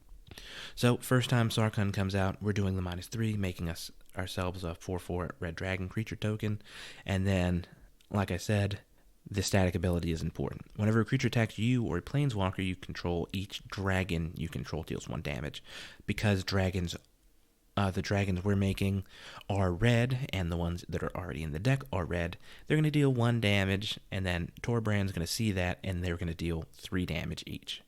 So first time Sarkhan comes out, we're doing the -3, making ourselves a 4/4 red dragon creature token. And then, like I said, the static ability is important. Whenever a creature attacks you or a Planeswalker you control, each dragon you control deals 1 damage. Because the dragons we're making are red, and the ones that are already in the deck are red, they're going to deal 1 damage, and then Torbran's going to see that, and they're going to deal 3 damage each.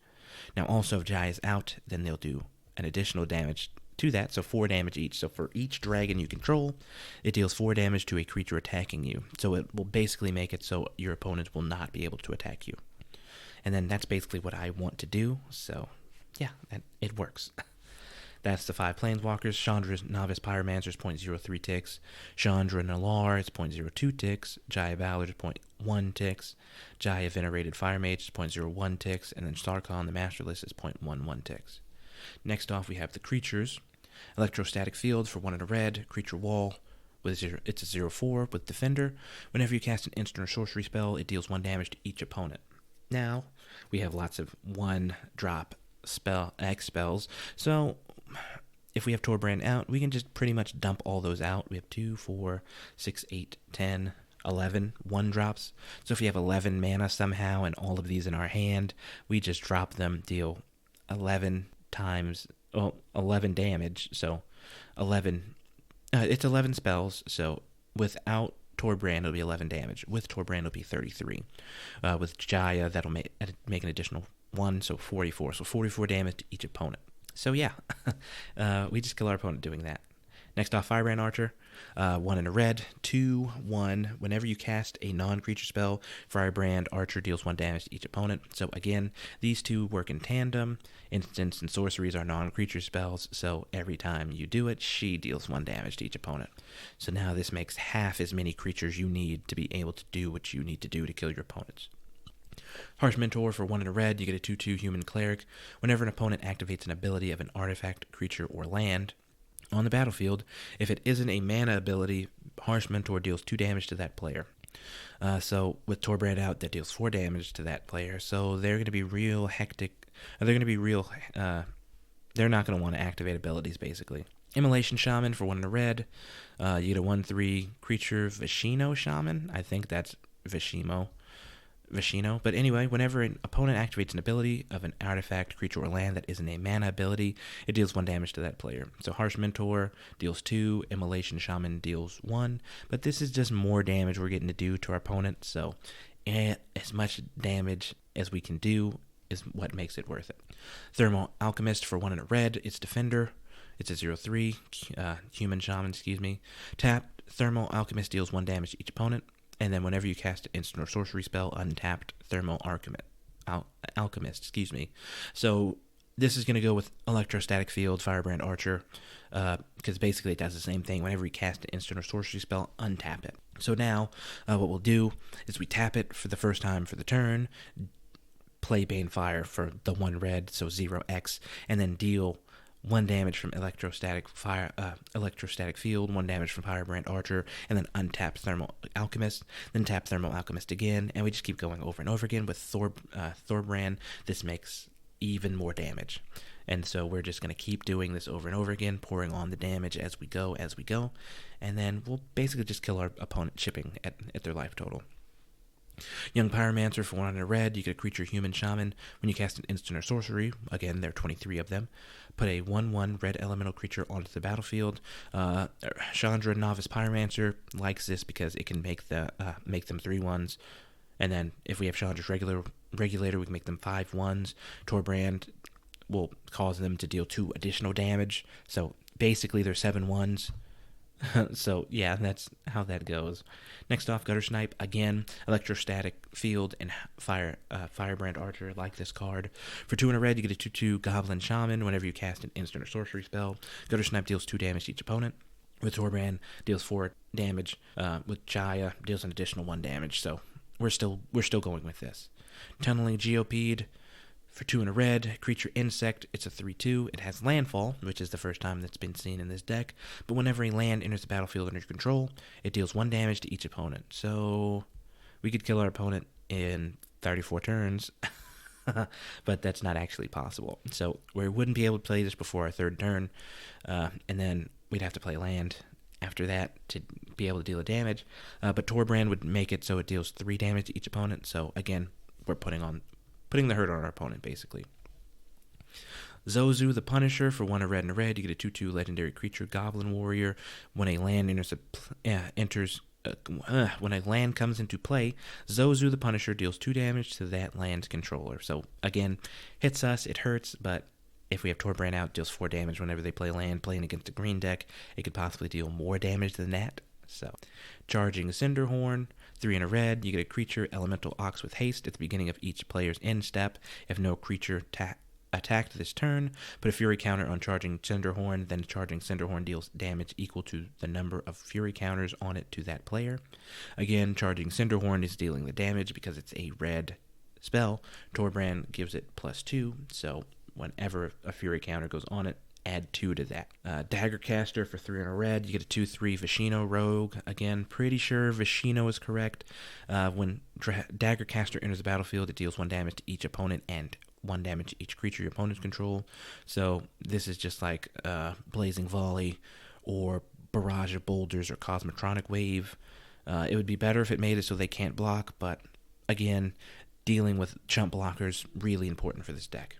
Now, also, if Jaya's out, then they'll do an additional damage to that, so 4 damage each. So for each dragon you control, it deals 4 damage to a creature attacking you. So it will basically make it so your opponents will not be able to attack you. And then that's basically what I want to do, so yeah, it works. That's the 5 Planeswalkers. Chandra's Novice Pyromancer is 0.03 ticks. Chandra Nalar is 0.02 ticks. Jaya Ballard is 0.1 ticks. Jaya Venerated Fire Mage is 0.01 ticks. And then Sarkhan the Masterless is 0.11 ticks. Next off, we have the creatures. Electrostatic Field for 1 and a red. Creature Wall. It's a 0/4 with Defender. Whenever you cast an instant or sorcery spell, it deals 1 damage to each opponent. Now, we have lots of 1-drop X spells. So if we have Torbran out, we can just pretty much dump all those out. We have 2, 4, 6, 8, 10, 11 1-drops. So if you have 11 mana somehow and all of these in our hand, we just drop them, deal 11 damage. So 11, it's 11 spells. So without Torbran, it'll be 11 damage. With Torbran, it'll be 33. With Jaya, that'll make an additional 1, so 44. So 44 damage to each opponent. So yeah, we just kill our opponent doing that. Next off, Firebrand Archer, 1 and a red, 2/1. Whenever you cast a non-creature spell, Firebrand Archer deals 1 damage to each opponent. So again, these two work in tandem. Instants and sorceries are non-creature spells, so every time you do it, she deals 1 damage to each opponent. So now this makes half as many creatures you need to be able to do what you need to do to kill your opponents. Harsh Mentor for 1 and a red, you get a 2/2 human cleric. Whenever an opponent activates an ability of an artifact, creature, or land on the battlefield, if it isn't a mana ability, Harsh Mentor deals 2 damage to that player. So with Torbran out, that deals 4 damage to that player. So they're going to be real hectic. They're not going to want to activate abilities, basically. Immolation Shaman for 1 and a red. You get a 1/3 creature Vishino Shaman. I think that's Vishino. But anyway, whenever an opponent activates an ability of an artifact, creature, or land that isn't a mana ability, it deals 1 damage to that player. So Harsh Mentor deals 2, Immolation Shaman deals 1, but this is just more damage we're getting to do to our opponent, so as much damage as we can do is what makes it worth it. Thermal Alchemist for 1 and a red. It's Defender. It's a 0/3 human shaman, Tapped Thermal Alchemist deals 1 damage to each opponent, and then whenever you cast an instant or sorcery spell, untapped Thermal Alchemist. So this is going to go with Electrostatic Field, Firebrand Archer, because basically it does the same thing. Whenever you cast an instant or sorcery spell, untap it. So now what we'll do is we tap it for the first time for the turn, play Banefire for the 1 red, so 0x, and then deal 1 damage from Electrostatic Field, 1 damage from Firebrand Archer, and then untap Thermal Alchemist, then tap Thermal Alchemist again, and we just keep going over and over again. With Torbran, this makes even more damage. And so we're just going to keep doing this over and over again, pouring on the damage as we go, and then we'll basically just kill our opponent chipping at their life total. Young Pyromancer for 1 and a red. You get a creature human shaman. When you cast an instant or sorcery, again, there are 23 of them, put a 1/1 red elemental creature onto the battlefield. Chandra Novice Pyromancer likes this because it can make them 3/1s. And then if we have Chandra's Regulator, we can make them 5/1s. Torbran will cause them to deal 2 additional damage. So basically they're 7/1s. So yeah, that's how that goes. Next off, Gutter Snipe. Again, Electrostatic Field and Firebrand Archer like this card. For 2 and a red, you get a 2/2 Goblin Shaman. Whenever you cast an instant or sorcery spell, Gutter Snipe deals 2 damage to each opponent. With Torbran, deals 4 damage. With Jaya, deals an additional 1 damage. So we're still going with this. Tunneling Geopede. For 2 and a red, creature insect, it's a 3/2. It has landfall, which is the first time that's been seen in this deck. But whenever a land enters the battlefield under your control, it deals 1 damage to each opponent. So we could kill our opponent in 34 turns, but that's not actually possible. So we wouldn't be able to play this before our 3rd turn, and then we'd have to play land after that to be able to deal the damage. But Torbran would make it so it deals 3 damage to each opponent. So again, we're putting the hurt on our opponent, basically. Zozu the Punisher for 1 red and a red. You get a 2/2 legendary creature, Goblin Warrior. When a land when a land comes into play, Zozu the Punisher deals 2 damage to that land's controller. So again, hits us, it hurts, but if we have Torbran out, deals 4 damage whenever they play land. Playing against a green deck, it could possibly deal more damage than that. So, Charging Cinderhorn, 3 and a red. You get a creature, Elemental Ox with haste at the beginning of each player's end step. If no creature attacked this turn, put a Fury counter on Charging Cinderhorn. Then Charging Cinderhorn deals damage equal to the number of Fury counters on it to that player. Again, Charging Cinderhorn is dealing the damage because it's a red spell. Torbran gives it +2, so whenever a Fury counter goes on it, add 2 to that. Daggercaster for 3 and a red. You get a 2/3 Vishino Rogue. Again, pretty sure Vishino is correct. When Daggercaster enters the battlefield, it deals 1 damage to each opponent and 1 damage to each creature your opponents control. So this is just like Blazing Volley or Barrage of Boulders or Cosmotronic Wave. It would be better if it made it so they can't block, but again, dealing with chump blockers really important for this deck.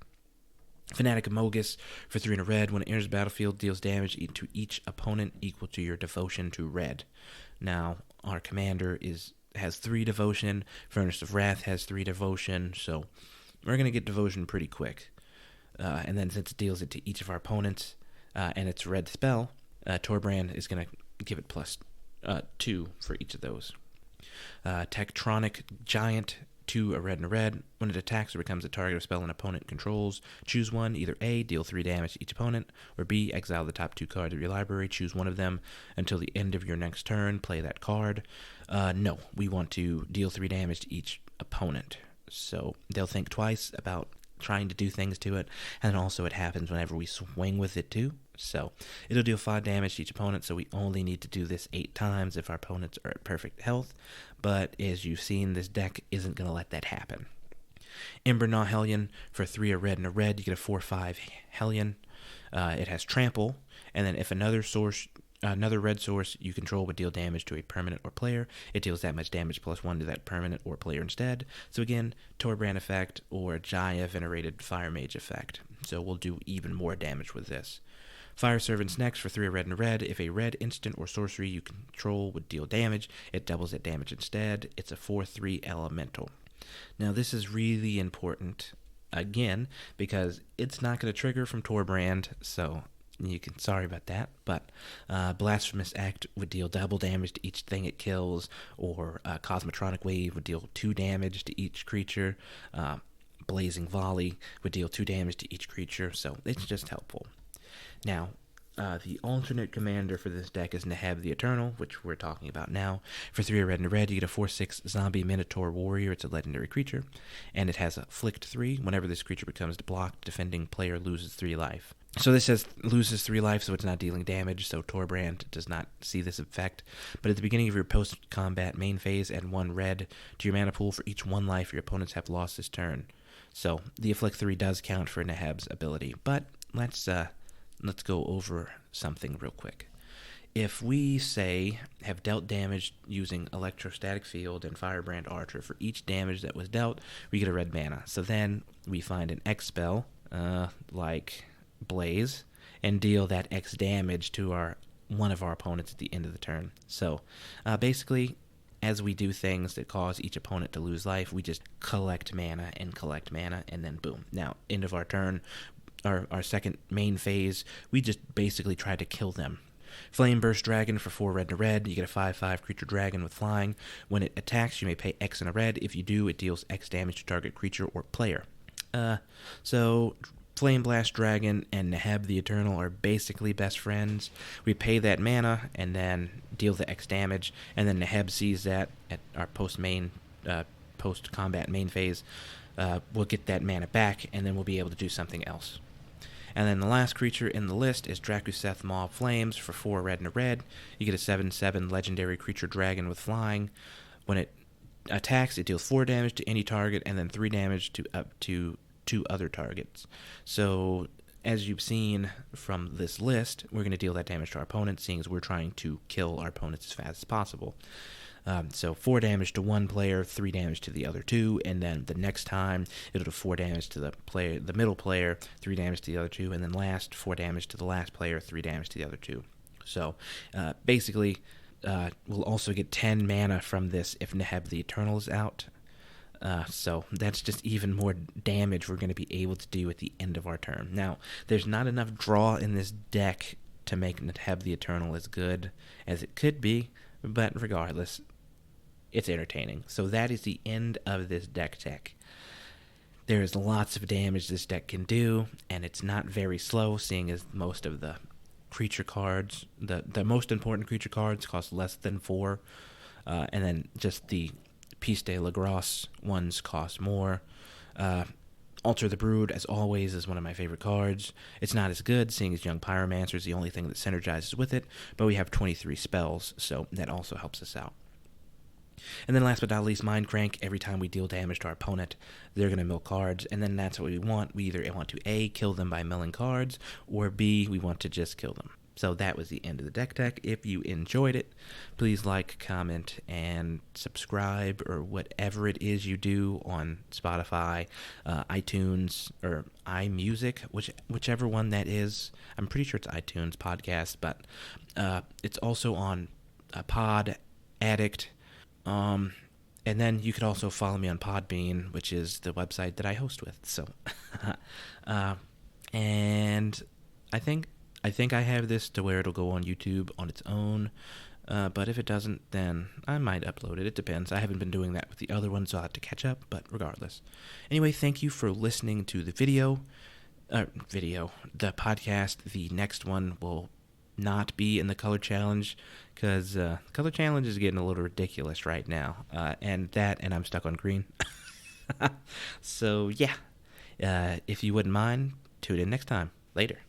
Fanatic Amogus for 3 and a red. When it enters the battlefield, deals damage to each opponent equal to your devotion to red. Now, our commander has 3 devotion. Furnace of Wrath has 3 devotion, so we're going to get devotion pretty quick. And then since it deals it to each of our opponents, and it's a red spell, Torbran is going to give it +2 for each of those. Tectronic Giant, 2 a red and a red. When it attacks or becomes a target of spell an opponent controls, choose one. Either A, deal 3 damage to each opponent, or B, exile the top 2 cards of your library. Choose one of them until the end of your next turn. Play that card. No, we want to deal 3 damage to each opponent. So they'll think twice about trying to do things to it, and also it happens whenever we swing with it too. So it'll deal 5 damage to each opponent, so we only need to do this 8 times if our opponents are at perfect health. But as you've seen, this deck isn't going to let that happen. Embernaw Hellion for 3 a red and a red. You get a 4/5 Hellion. It has Trample, And then if another red source you control would deal damage to a permanent or player, it deals that much damage +1 to that permanent or player instead. So again, Torbran effect or Jaya Venerated Fire Mage effect. So we'll do even more damage with this. Fire Servant's next for 3 red and a red. If a red instant or sorcery you control would deal damage, it doubles that damage instead. It's a 4/3 elemental. Now this is really important, again, because it's not going to trigger from Torbran, so sorry about that, but Blasphemous Act would deal double damage to each thing it kills, or Cosmotronic Wave would deal 2 damage to each creature. Blazing Volley would deal 2 damage to each creature, so it's just helpful. Now, the alternate commander for this deck is Neheb the Eternal, which we're talking about now. For 3 red and a red, you get a 4/6 Zombie Minotaur Warrior. It's a legendary creature, and it has a Flicked 3. Whenever this creature becomes blocked, defending player loses 3 life. So this says loses 3 life, so it's not dealing damage, so Torbran does not see this effect. But at the beginning of your post-combat main phase, add 1 red to your mana pool for each 1 life your opponents have lost this turn. So the Afflict 3 does count for Neheb's ability, but let's go over something real quick. If we, say, have dealt damage using Electrostatic Field and Firebrand Archer, for each damage that was dealt, we get a red mana. So then we find an X spell, like Blaze, and deal that X damage to one of our opponents at the end of the turn. So basically, as we do things that cause each opponent to lose life, we just collect mana, and then boom. Now, end of our turn, our second main phase, we just basically try to kill them. Flame Burst Dragon for 4 red and a red. You get a 5/5 creature dragon with flying. When it attacks, you may pay X and a red. If you do, it deals X damage to target creature or player. So Flame Blast Dragon and Neheb the Eternal are basically best friends. We pay that mana and then deal the X damage, and then Neheb sees that at our post-combat main phase. We'll get that mana back, and then we'll be able to do something else. And then the last creature in the list is Drakuseth Maw of Flames for 4 red and a red. You get a 7/7 legendary creature dragon with flying. When it attacks, it deals 4 damage to any target, and then 3 damage to up to 2 other targets. So, as you've seen from this list, we're going to deal that damage to our opponents, seeing as we're trying to kill our opponents as fast as possible. So 4 damage to one player, 3 damage to the other 2, and then the next time it'll do 4 damage to the middle player, 3 damage to the other 2, and then last 4 damage to the last player, 3 damage to the other 2. So basically, we'll also get 10 mana from this if Neheb the Eternal is out. So that's just even more damage we're going to be able to do at the end of our turn. Now, there's not enough draw in this deck to make Neheb the Eternal as good as it could be, but regardless, it's entertaining. So that is the end of this deck tech. There is lots of damage this deck can do, and it's not very slow, seeing as most of the creature cards, the most important creature cards, cost less than 4, and then just the Piece de la Grace ones cost more. Alter the Brood, as always, is one of my favorite cards. It's not as good, seeing as Young Pyromancer is the only thing that synergizes with it, but we have 23 spells, so that also helps us out. And then last but not least, Mind Crank. Every time we deal damage to our opponent, they're going to mill cards, and then that's what we want. We either want to A, kill them by milling cards, or B, we want to just kill them. So that was the end of the deck tech. If you enjoyed it, please like, comment, and subscribe, or whatever it is you do on Spotify, iTunes, or iMusic, whichever one that is. I'm pretty sure it's iTunes podcast, but it's also on Pod Addict. And then you could also follow me on Podbean, which is the website that I host with. So, and I think I have this to where it'll go on YouTube on its own. But if it doesn't, then I might upload it. It depends. I haven't been doing that with the other ones, so I'll have to catch up. But regardless, anyway, thank you for listening to the the podcast. The next one will not be in the color challenge, because color challenge is getting a little ridiculous right now, and I'm stuck on green. So yeah, if you wouldn't mind, tune in next time. Later.